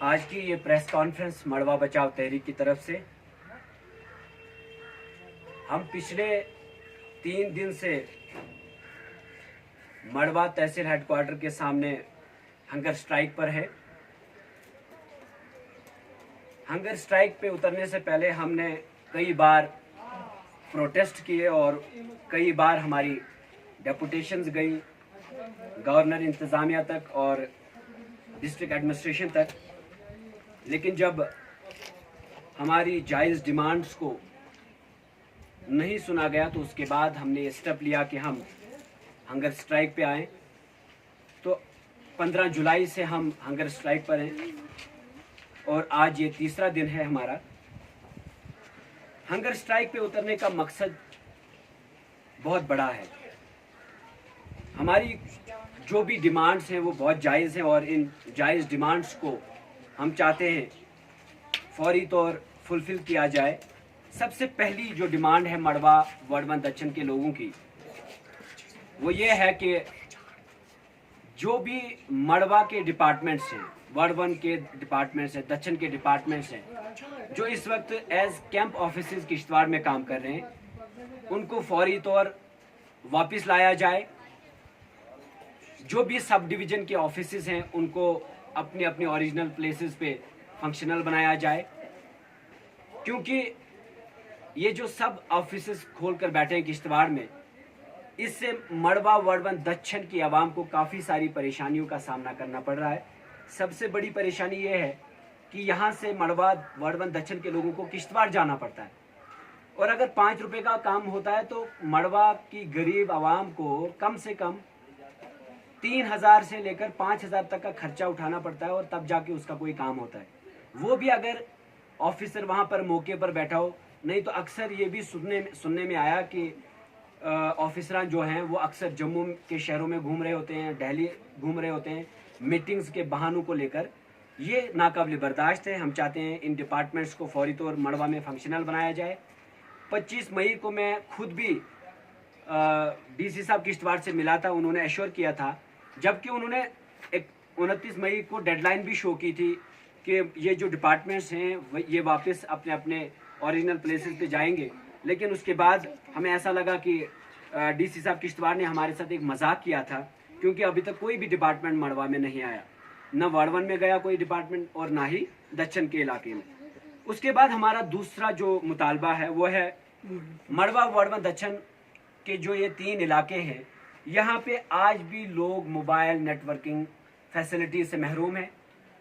आज की ये प्रेस कॉन्फ्रेंस मड़वा बचाओ तहरीक की तरफ से हम पिछले 3 दिन से मड़वा तहसील हेडक्वार्टर के सामने हंगर स्ट्राइक पर है। हंगर स्ट्राइक पे उतरने से पहले हमने कई बार प्रोटेस्ट किए और कई बार हमारी डेपुटेशंस गई गवर्नर इंतज़ामिया तक और डिस्ट्रिक्ट एडमिनिस्ट्रेशन तक, लेकिन जब हमारी जायज़ डिमांड्स को नहीं सुना गया तो उसके बाद हमने ये स्टेप लिया कि हम हंगर स्ट्राइक पे आएँ। तो 15 जुलाई से हम हंगर स्ट्राइक पर हैं और आज ये तीसरा दिन है हमारा। हंगर स्ट्राइक पे उतरने का मकसद बहुत बड़ा है। हमारी जो भी डिमांड्स हैं वो बहुत जायज़ हैं और इन जायज़ डिमांड्स को हम चाहते हैं फौरी तौर फुलफ़िल किया जाए। सबसे पहली जो डिमांड है मड़वा वार्ड 1 दक्षिण के लोगों की, वो ये है कि जो भी मड़वा के डिपार्टमेंट्स हैं, वार्ड 1 के डिपार्टमेंट्स हैं, दक्षिण के डिपार्टमेंट्स हैं, जो इस वक्त एज कैंप ऑफिसर्स किश्तवाड़ में काम कर रहे हैं, उनको फौरी तौर वापस लाया जाए। जो भी सब डिवीज़न के ऑफिसेस हैं उनको अपने अपने ओरिजिनल प्लेसेस पे फंक्शनल बनाया जाए, क्योंकि ये जो सब ऑफिसेस खोल कर बैठे हैं किश्तवाड़ में, इससे मड़वा वार्ड 1 दक्षिण की आवाम को काफ़ी सारी परेशानियों का सामना करना पड़ रहा है। सबसे बड़ी परेशानी ये है कि यहाँ से मड़वा वार्ड 1 दक्षिण के लोगों को किश्तवाड़ जाना पड़ता है और अगर 5 रुपए का काम होता है तो मड़वा की गरीब आवाम को कम से कम 3000 से लेकर 5000 तक का खर्चा उठाना पड़ता है और तब जाके उसका कोई काम होता है, वो भी अगर ऑफिसर वहाँ पर मौके पर बैठा हो। नहीं तो अक्सर ये भी सुनने में आया कि ऑफिसरान जो हैं वो अक्सर जम्मू के शहरों में घूम रहे होते हैं, दिल्ली घूम रहे होते हैं मीटिंग्स के बहानों को लेकर। ये नाकाबिल बर्दाश्त है। हम चाहते हैं इन डिपार्टमेंट्स को फौरी तौर मड़वा में फंक्शनल बनाया जाए। 25 मई को मैं खुद भी डीसी साहब किश्तवाड़ से मिला था, उन्होंने एश्योर किया था, जबकि उन्होंने 29 मई को डेडलाइन भी शो की थी कि ये जो डिपार्टमेंट्स हैं ये वापस अपने अपने ओरिजिनल प्लेसेस पे जाएंगे। लेकिन उसके बाद हमें ऐसा लगा कि डीसी साहब किश्तवाड़ ने हमारे साथ एक मजाक किया था, क्योंकि अभी तक कोई भी डिपार्टमेंट मड़वा में नहीं आया, न वार्ड 1 में गया कोई डिपार्टमेंट और ना ही दक्षिण के इलाके में। उसके बाद हमारा दूसरा जो मुतालबा है वो है मड़वा वार्ड 1 दक्षिण के जो ये 3 इलाके हैं, यहाँ पे आज भी लोग मोबाइल नेटवर्किंग फैसिलिटी से महरूम हैं,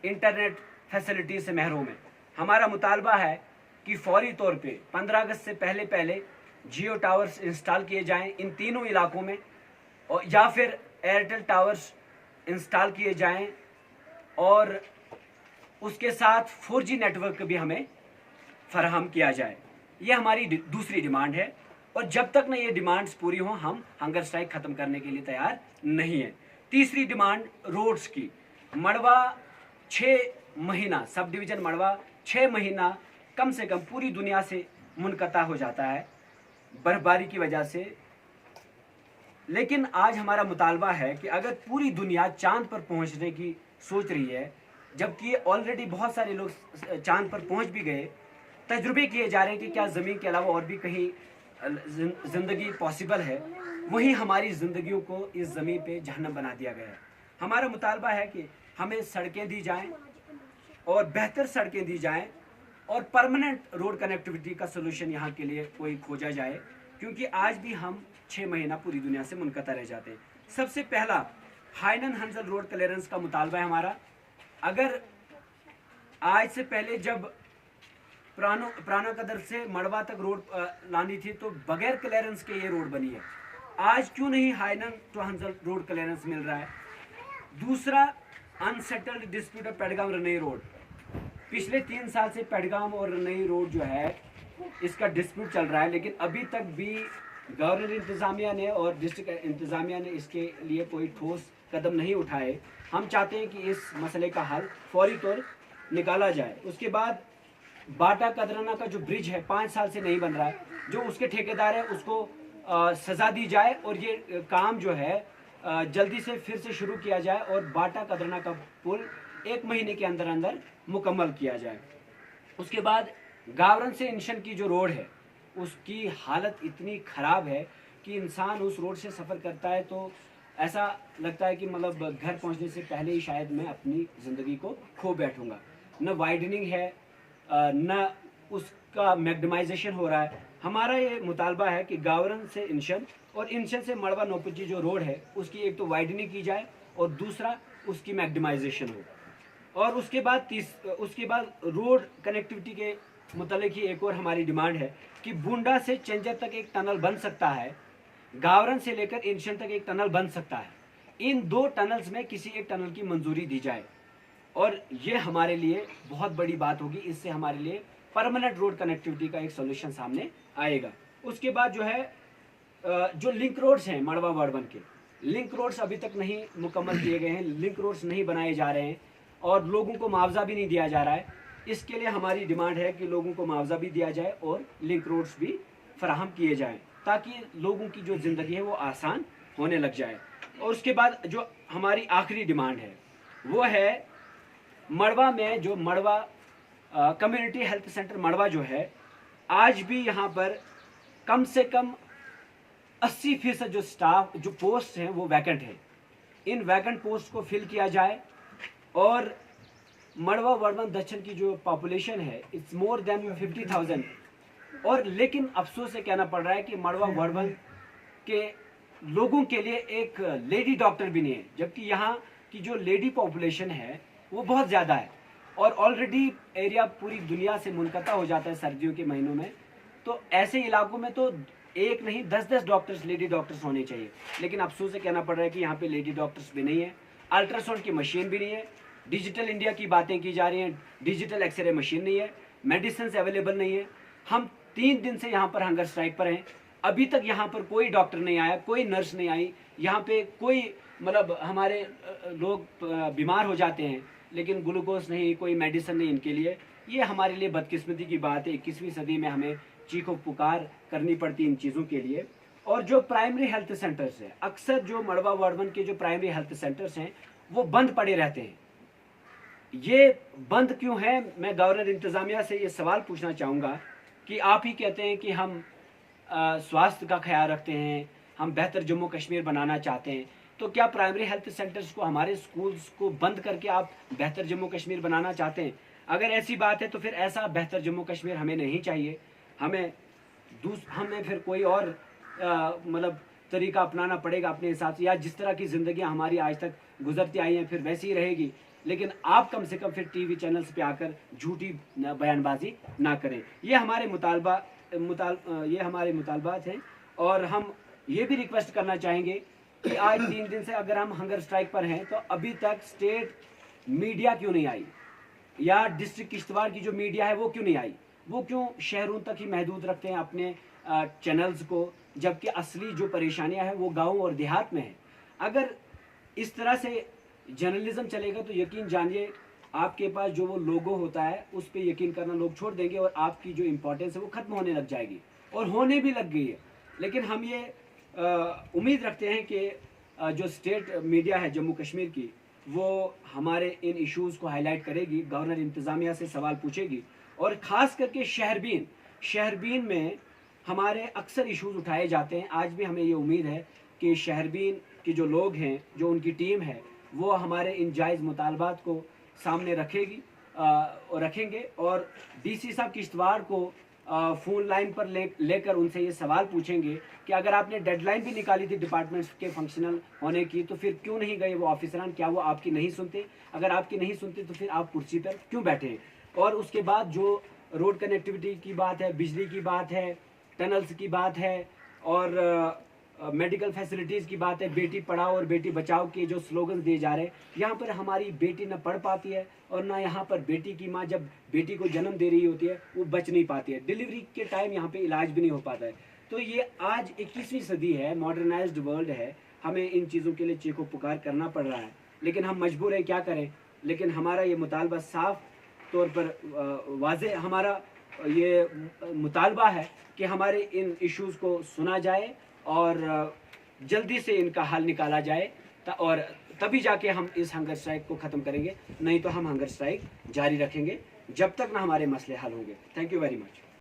इंटरनेट फैसिलिटी से महरूम हैं। हमारा मुतालबा है कि फौरी तौर पे 15 अगस्त से पहले जियो टावर्स इंस्टॉल किए जाएं इन तीनों इलाकों में, और या फिर एयरटेल टावर्स इंस्टॉल किए जाएं और उसके साथ 4G नेटवर्क भी हमें फराहम किया जाए। ये हमारी दूसरी डिमांड है और जब तक न ये डिमांड्स पूरी हों हम हंगर स्ट्राइक ख़त्म करने के लिए तैयार नहीं है। तीसरी डिमांड रोड्स की। मड़वा 6 महीना, सब डिवीज़न मड़वा 6 महीना कम से कम पूरी दुनिया से मुनक़ता हो जाता है बर्फबारी की वजह से। लेकिन आज हमारा मुतालबा है कि अगर पूरी दुनिया चांद पर पहुंचने की सोच रही है, जबकि ऑलरेडी बहुत सारे लोग चांद पर पहुंच भी गए, तजुर्बे किए जा रहे हैं कि क्या ज़मीन के अलावा और भी कहीं ज़िंदगी पॉसिबल है, वहीं हमारी ज़िंदगियों को इस ज़मीन पे जहन्नम बना दिया गया है। हमारा मुतालबा है कि हमें सड़कें दी जाएं और बेहतर सड़कें दी जाएं और परमानेंट रोड कनेक्टिविटी का सोल्यूशन यहाँ के लिए कोई खोजा जाए, क्योंकि आज भी हम 6 महीना पूरी दुनिया से मुनक़ता रह जाते हैं। सबसे पहला हाइनन हंजल रोड क्लियरेंस का मुतालबा है हमारा। अगर आज से पहले जब पुराना कदर से मड़वा तक रोड लानी थी तो बगैर क्लियरेंस के ये रोड बनी है, आज क्यों नहीं हाइनन टू हंजल रोड क्लियरेंस मिल रहा है। दूसरा अनसेटल्ड डिस्प्यूट ऑफ पेडगाम रनई रोड। पिछले 3 साल से पेडगाम और रनई रोड जो है इसका डिस्प्यूट चल रहा है, लेकिन अभी तक भी गवर्नर इंतज़ामिया ने और डिस्ट्रिक्ट इंतज़ामिया ने इसके लिए कोई ठोस कदम नहीं उठाए। हम चाहते हैं कि इस मसले का हल फौरी तौर निकाला जाए। उसके बाद बाटा कदराना का जो ब्रिज है 5 साल से नहीं बन रहा है, जो उसके ठेकेदार है उसको सज़ा दी जाए और ये काम जो है जल्दी से फिर से शुरू किया जाए और बाटा कदराना का पुल 1 महीने के अंदर अंदर मुकम्मल किया जाए। उसके बाद गावरन से इंशन की जो रोड है उसकी हालत इतनी ख़राब है कि इंसान उस रोड से सफ़र करता है तो ऐसा लगता है कि मतलब घर पहुंचने से पहले ही शायद मैं अपनी ज़िंदगी को खो बैठूंगा। न वाइडनिंग है, न उसका मैग्डमाइजेशन हो रहा है। हमारा ये मुतालबा है कि गावरन से इंशन और इंशन से मड़वा नौपची जो रोड है उसकी एक तो वाइडनिंग की जाए और दूसरा उसकी मैग्डमाइजेशन हो। और उसके बाद रोड कनेक्टिविटी के मुतालिक ही एक और हमारी डिमांड है कि बुंडा से चंजर तक एक टनल बन सकता है, गावरन से लेकर इंशन तक एक टनल बन सकता है। इन 2 टनल्स में किसी एक टनल की मंजूरी दी जाए और ये हमारे लिए बहुत बड़ी बात होगी। इससे हमारे लिए परमानेंट रोड कनेक्टिविटी का एक सोल्यूशन सामने आएगा। उसके बाद जो है जो लिंक रोड्स हैं मड़वा वर्डवन के, लिंक रोड्स अभी तक नहीं मुकम्मल किए गए हैं, लिंक रोड्स नहीं बनाए जा रहे हैं और लोगों को मुआवजा भी नहीं दिया जा रहा है। इसके लिए हमारी डिमांड है कि लोगों को मुआवजा भी दिया जाए और लिंक रोड्स भी फराहम किए जाएं ताकि लोगों की जो ज़िंदगी है वो आसान होने लग जाए। और उसके बाद जो हमारी आखिरी डिमांड है वो है मड़वा में जो मड़वा कम्युनिटी हेल्थ सेंटर मड़वा जो है, आज भी यहाँ पर कम से कम 80% जो स्टाफ जो पोस्ट हैं वो वैकेंट है। इन वैकेंट पोस्ट को फिल किया जाए और मड़वा वर्डवन दक्षिण की जो पॉपुलेशन है इट्स मोर देन 50,000 और लेकिन अफसोस से कहना पड़ रहा है कि मड़वा वर्डवन के लोगों के लिए एक लेडी डॉक्टर भी नहीं है, जबकि यहाँ की जो लेडी पॉपुलेशन है वो बहुत ज़्यादा है और ऑलरेडी एरिया पूरी दुनिया से मुनक़ता हो जाता है सर्दियों के महीनों में। तो ऐसे इलाकों में तो एक नहीं 10-10 डॉक्टर्स लेडी डॉक्टर्स होने चाहिए, लेकिन अफसोस से कहना पड़ रहा है कि यहाँ पे लेडी डॉक्टर्स भी नहीं है, अल्ट्रासाउंड की मशीन भी नहीं है, डिजिटल इंडिया की बातें की जा रही हैं, डिजिटल एक्सरे मशीन नहीं है, मेडिसिन अवेलेबल नहीं है। हम 3 दिन से यहाँ पर हंगर स्ट्राइक पर हैं, अभी तक यहाँ पर कोई डॉक्टर नहीं आया, कोई नर्स नहीं आई, यहाँ पे कोई मतलब हमारे लोग बीमार हो जाते हैं लेकिन ग्लूकोज नहीं, कोई मेडिसिन नहीं इनके लिए। ये हमारे लिए बदकिस्मती की बात है। 21वीं सदी में हमें चीखो पुकार करनी पड़ती इन चीज़ों के लिए। और जो प्राइमरी हेल्थ सेंटर्स हैं, अक्सर जो मड़वा वर्डवन के जो प्राइमरी हेल्थ सेंटर्स हैं वो बंद पड़े रहते हैं। ये बंद क्यों है? मैं गवर्नर इंतज़ामिया से ये सवाल पूछना चाहूँगा कि आप ही कहते हैं कि हम स्वास्थ्य का ख्याल रखते हैं, हम बेहतर जम्मू कश्मीर बनाना चाहते हैं, तो क्या प्राइमरी हेल्थ सेंटर्स को, हमारे स्कूल्स को बंद करके आप बेहतर जम्मू कश्मीर बनाना चाहते हैं? अगर ऐसी बात है तो फिर ऐसा बेहतर जम्मू कश्मीर हमें नहीं चाहिए। हमें फिर कोई और मतलब तरीका अपनाना पड़ेगा अपने हिसाब से, या जिस तरह की ज़िंदगी हमारी आज तक गुजरती आई हैं फिर वैसी ही रहेगी। लेकिन आप कम से कम फिर टीवी चैनल्स पे आकर झूठी बयानबाजी ना करें। ये हमारे मुतालबात हैं। और हम ये भी रिक्वेस्ट करना चाहेंगे कि आज 3 दिन से अगर हम हंगर स्ट्राइक पर हैं तो अभी तक स्टेट मीडिया क्यों नहीं आई, या डिस्ट्रिक्ट किश्तवाड़ की जो मीडिया है वो क्यों नहीं आई? वो क्यों शहरों तक ही महदूद रखते हैं अपने चैनल्स को, जबकि असली जो परेशानियां हैं वो गाँव और देहात में है। अगर इस तरह से जर्नलिज्म चलेगा तो यकीन जानिए आपके पास जो वो लोगो होता है उस पर यकीन करना लोग छोड़ देंगे और आपकी जो इम्पोर्टेंस है वो ख़त्म होने लग जाएगी, और होने भी लग गई है। लेकिन हम ये उम्मीद रखते हैं कि जो स्टेट मीडिया है जम्मू कश्मीर की वो हमारे इन इश्यूज़ को हाईलाइट करेगी, गवर्नर इंतज़ामिया से सवाल पूछेगी, और ख़ास करके शहरबीन में हमारे अक्सर इश्यूज़ उठाए जाते हैं। आज भी हमें ये उम्मीद है कि शहरबीन के जो लोग हैं, जो उनकी टीम है, वो हमारे इन जायज़ मुतालबात को सामने रखेंगे और डीसी साहब किश्तवाड़ को फ़ोन लाइन पर लेकर उनसे ये सवाल पूछेंगे कि अगर आपने डेडलाइन भी निकाली थी डिपार्टमेंट्स के फंक्शनल होने की तो फिर क्यों नहीं गए वो ऑफिसरान? क्या वो आपकी नहीं सुनते? अगर आपकी नहीं सुनते तो फिर आप कुर्सी पर क्यों बैठे? और उसके बाद जो रोड कनेक्टिविटी की बात है, बिजली की बात है, टनल्स की बात है और मेडिकल फैसिलिटीज़ की बात है, बेटी पढ़ाओ और बेटी बचाओ के जो स्लोगन दिए जा रहे हैं, यहाँ पर हमारी बेटी न पढ़ पाती है और ना यहाँ पर बेटी की माँ जब बेटी को जन्म दे रही होती है वो बच नहीं पाती है, डिलीवरी के टाइम यहाँ पे इलाज भी नहीं हो पाता है। तो ये आज 21वीं सदी है, मॉडर्नाइज्ड वर्ल्ड है, हमें इन चीज़ों के लिए चीखो पुकार करना पड़ रहा है, लेकिन हम मजबूर हैं, क्या करें। लेकिन हमारा ये मुतालबा साफ तौर पर वाज़े हमारा ये मुतालबा है कि हमारे इन इश्यूज़ को सुना जाए और जल्दी से इनका हल निकाला जाए और तभी जाके हम इस हंगर स्ट्राइक को ख़त्म करेंगे, नहीं तो हम हंगर स्ट्राइक जारी रखेंगे जब तक ना हमारे मसले हल होंगे। Thank you very much.